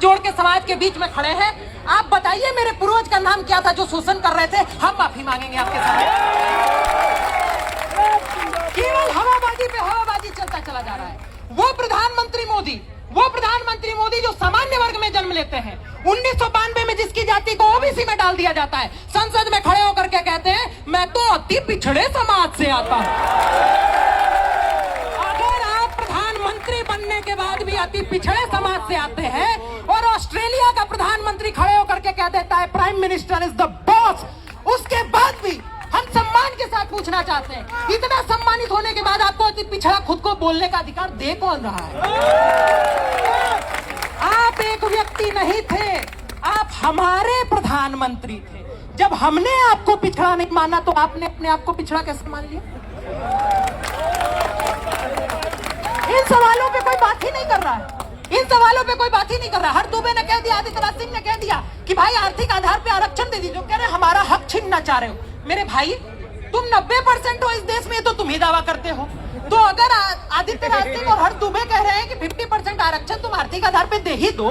जोड़ के समाज के बीच में खड़े हैं। आप बताइए मेरे पूर्वज का नाम क्या था जो शोषण कर रहे थे? हम माफी मांगेंगे आपके सामने। केवल हवाबाजी पे हवाबाजी चलता चला जा रहा है। वो प्रधानमंत्री मोदी जो सामान्य वर्ग में जन्म लेते हैं, 1992 में जिसकी जाति को ओबीसी में डाल दिया जाता है, संसद में खड़े होकर के कहते हैं मैं तो अति पिछड़े समाज से आता हूं। अगर आप प्रधानमंत्री बनने के बाद भी अति पिछड़े समाज से आते हैं और ऑस्ट्रेलिया का प्रधानमंत्री खड़े होकर के कह देता है prime minister is the boss, उसके बाद भी हम सम्मान के साथ पूछना चाहते हैं, इतना सम्मानित होने के बाद आपको अति पिछड़ा खुद को बोलने का अधिकार दे कौन रहा है? आप एक व्यक्ति नहीं थे, आप हमारे प्रधानमंत्री थे। जब हमने आपको पिछड़ा नहीं माना तो आपने अपने आप को पिछड़ा कैसे मान लिया? इन सवालों पे कोई बात ही नहीं कर रहा है। इन सवालों पे कोई बात ही नहीं कर रहा। हर दुबे ने कह दिया, आदित्यनाथ सिंह ने कह दिया कि भाई आर्थिक आधार पे आरक्षण दे दीजिए। कह रहे हमारा हक छीनना चाह रहे हो। मेरे भाई तुम 90% हो इस देश में, तो तुम ही दावा करते हो। तो अगर आदित्यनाथ सिंह और हर दुबे कह रहे हैं कि 50% आरक्षण तुम आर्थिक आधार पे दे ही दो,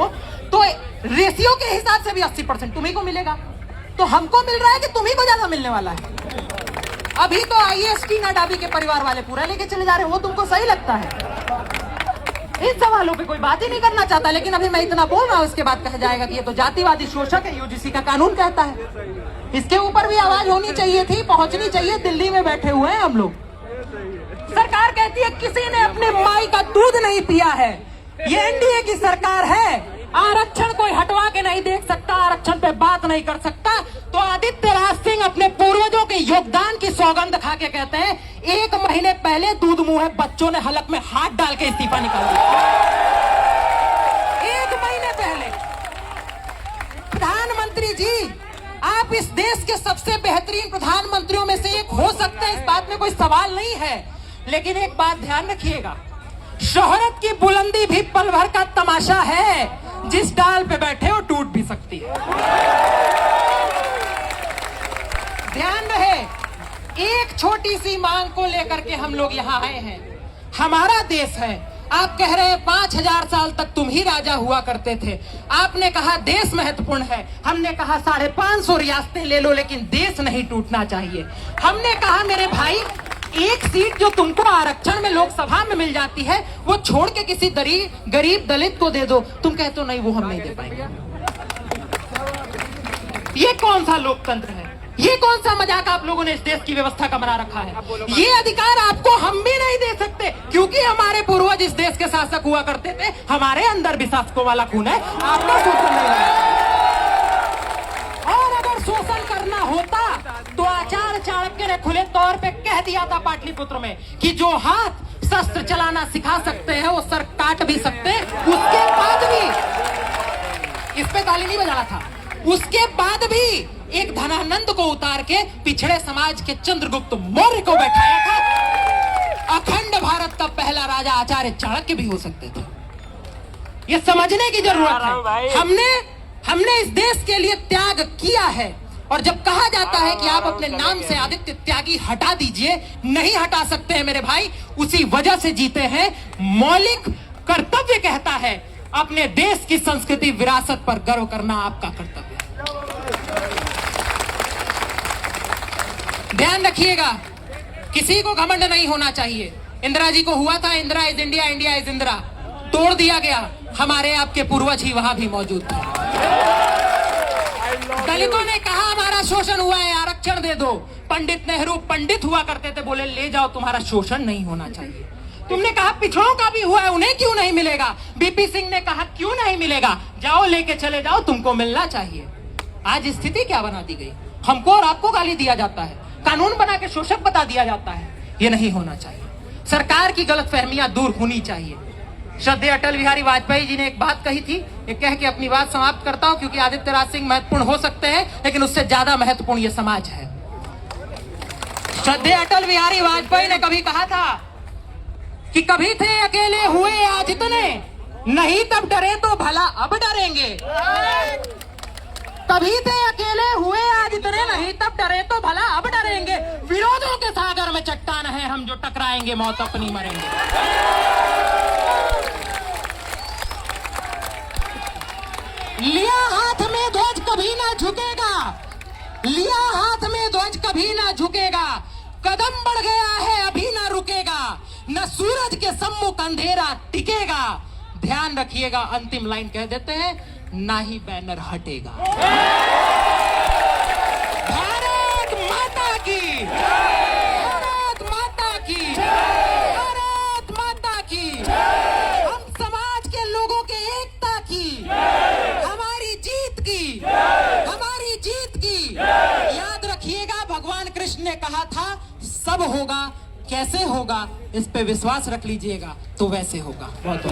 तो रेशियो के हिसाब से भी 80% तुम्ही को मिलेगा। तो हमको मिल रहा है कि तुम्ही को ज्यादा मिलने वाला है। अभी तो IST नाडाबी के परिवार वाले पूरा लेके चले जा रहे हो, वो तुमको सही लगता है? इन सवालों पे कोई बात ही नहीं करना चाहता। लेकिन अभी मैं इतना बोल रहा हूं, इसके बाद कहा जाएगा कि ये तो जातिवादी शोषक है, UGC का कानून कहता है। इसके ऊपर भी आवाज होनी चाहिए थी, पहुंचनी चाहिए। दिल्ली में बैठे हुए हैं हम लोग। सरकार कहती है किसी ने अपने माई का दूध नहीं पिया है। ये NDA की सरकार है। आरक्षण कोई हटवा के नहीं देख सकता, आरक्षण पे बात नहीं कर सकता। तो आदित्यनाथ सिंह अपने पूर्वजों के योगदान की सौगंध खा के कहते हैं 1 महीने पहले दूध मुंह है बच्चों ने हलक में हाथ डाल के इस्तीफा निकाल दिया। 1 महीने पहले। प्रधानमंत्री जी, आप इस देश के सबसे बेहतरीन प्रधानमंत्रियों में से एक हो सकते हैं, इस बात में कोई सवाल नहीं है। लेकिन एक बात ध्यान रखिएगा, शोहरत की बुलंदी भी पल भर का तमाशा है। जिस डाल पे बैठे हो टूट भी सकती है। ध्यान रहे, एक छोटी सी मांग को लेकर के हम लोग यहाँ आए हैं। हमारा देश है। आप कह रहे हैं 5000 साल तक तुम ही राजा हुआ करते थे। आपने कहा देश महत्वपूर्ण है। हमने कहा 550 रियासतें ले लो, लेकिन देश नहीं टूटना चाहिए। हमने कहा मेरे भाई, एक सीट जो तुमको आरक्षण में लोकसभा में मिल जाती है, वो छोड़ के किसी गरीब दलित को दे दो। तुम कहते हो नहीं, वो हम नहीं दे पाएंगे। ये कौन सा लोकतंत्र है? ये कौन सा मजाक आप लोगों ने इस देश की व्यवस्था का बना रखा है? ये अधिकार आपको हम भी नहीं दे सकते, क्योंकि हमारे पूर्वज इस देश के शासक हुआ करते थे। हमारे अंदर भी शासकों वाला खून है। आपका शोषण नहीं है। और अगर शोषण करना होता तो आचार्य चाणक्य ने खुले तौर पे कह दिया था पाटलिपुत्र में कि जो हाथ शस्त्र चलाना सिखा सकते हैं वो सर काट भी सकते हैं। उसके बाद भी, इस पे ताली नहीं बजाना था, उसके बाद भी एक धनानंद को उतार के पिछड़े समाज के चंद्रगुप्त मौर्य को बैठाया था। अखंड भारत का पहला राजा आचार्य चाणक्य भी हो सकते थे। ये समझने की जरूरत है। हमने इस देश के लिए त्याग किया है। और जब कहा जाता है कि आप अपने नाम से आदित्य त्यागी हटा दीजिए, नहीं हटा सकते हैं मेरे भाई। उसी वजह से जीते हैं। मौलिक कर्तव्य कहता है अपने देश की संस्कृति विरासत पर गर्व करना आपका कर्तव्य है। ध्यान रखिएगा, किसी को घमंड नहीं होना चाहिए। इंदिरा जी को हुआ था, Indira is India, India is Indira, तोड़ दिया गया। हमारे आपके पूर्वज ही वहां भी मौजूद थे। दलितों ने कहा हमारा शोषण हुआ है, आरक्षण दे दो। पंडित नेहरू पंडित हुआ करते थे, बोले ले जाओ, तुम्हारा शोषण नहीं होना चाहिए। तुमने कहा पिछड़ों का भी हुआ है, उन्हें क्यों नहीं मिलेगा? बीपी सिंह ने कहा क्यों नहीं मिलेगा, जाओ लेके चले जाओ, तुमको मिलना चाहिए। आज स्थिति क्या बना दी गई? हमको और आपको गाली दिया जाता है, कानून बना के शोषक बता दिया जाता है। ये नहीं होना चाहिए। सरकार की गलतफहमियां दूर होनी चाहिए। श्रद्धेय अटल बिहारी वाजपेयी जी ने एक बात कही थी, ये कह के अपनी बात समाप्त करता हूं, क्योंकि आदित्यनाथ सिंह महत्वपूर्ण हो सकते हैं, लेकिन उससे ज्यादा महत्वपूर्ण ये समाज है। श्रद्धेय अटल बिहारी वाजपेयी ने कभी कहा था कि कभी थे अकेले हुए आज इतने, नहीं तब डरे तो भला अब डरेंगे। कभी थे अकेले हुए आज इतने, नहीं तब डरे तो भला अब डरेंगे। विरोधों के सागर में चट्टान है हम, जो टकराएंगे मौत अपनी मरेंगे। लिया हाथ में ध्वज कभी ना झुकेगा, लिया हाथ में ध्वज कभी ना झुकेगा, कदम बढ़ गया है अभी ना रुकेगा, न सूरज के सम्मुख अंधेरा टिकेगा। ध्यान रखिएगा, अंतिम लाइन कह देते हैं, ना ही बैनर हटेगा। भारत माता की, भारत माता की, भारत माता की। हम समाज के लोगों के एकता की, हमारी जीत की, हमारी जीत की। याद रखिएगा, भगवान कृष्ण ने कहा था सब होगा, कैसे होगा इस पे विश्वास रख लीजिएगा तो वैसे होगा। बहुत